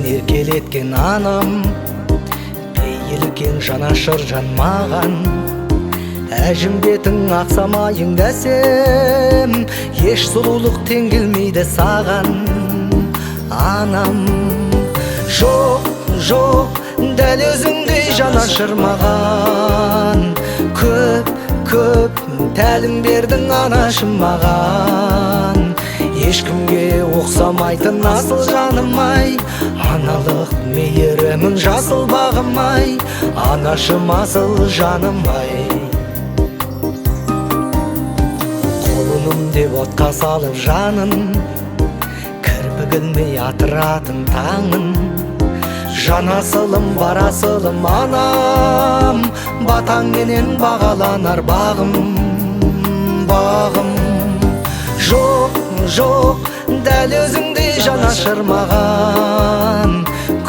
Еркелеткен анам, пейілген жанашыр жан маған. Әжім бетің ақсамайың дәсем, еш сұлулық тең келмейді саған. Анам, жоқ, жоқ, дәл өзіңдей жанашыр маған. Көп, көп тәлім бердің анашым маған. Ешкімге ұқсамайтын асыл жаным-ай, аналық мейірімің жасыл бағым-ай, анашым асыл жаным-ай. Құлыным деп отқа салып жанын, кірпігілмей атыратын таңын. Жан асылым, бар асылым анам, батаңменен бағаланар бағым, бағым. Жоқ, жоқ, дәл өзіңдей жанашыр маған.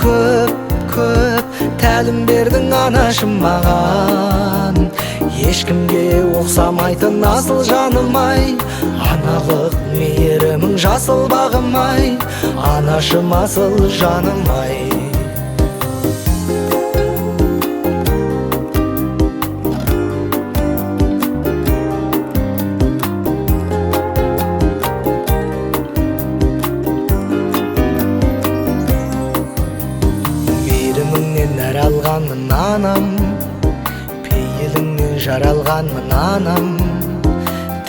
Көп, көп тәлім бердің анашым маған. Ешкімге ұқсамайтын асыл жаным-ай, аналық мейірімің жасыл бағым-ай, анашым асыл жаным-ай. Алғанмын анам, пейіліңнен жаралғанмын анам.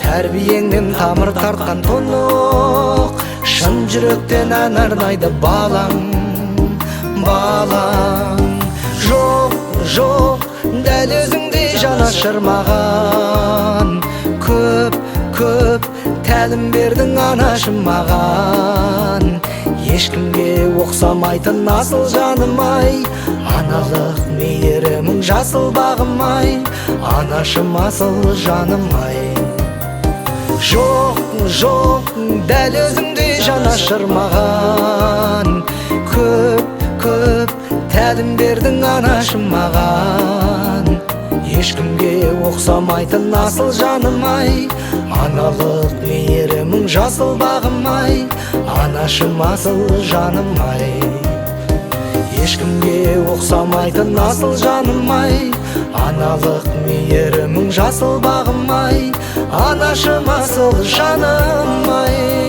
Тәрбиеңнен тамыр тартқан тұнық, шын жүректен ән арнайды балаң, балаң. Жоқ, жоқ, дәл өзіңдей жанашыр маған. Көп, көп тәлім бердің анашым маған. Ешкімге ұқсамайтын асыл жаным-ай, аналық мейірімің жасыл бағым-ай, анашым асыл жаным-ай. Жоқ, жоқ, дәл өзіңдей жанашыр маған. Көп, көп тәлім бердің анашым маған. Ешкімге ұқсамайтын асыл жаным-ай, аналық мейірімің жасыл бағым-ай, анашым асыл жаным-ай. Ешкімге ұқсамайтын асыл жаным-ай, аналық мейірімің жасыл бағым-ай, анашым асыл жаным-ай.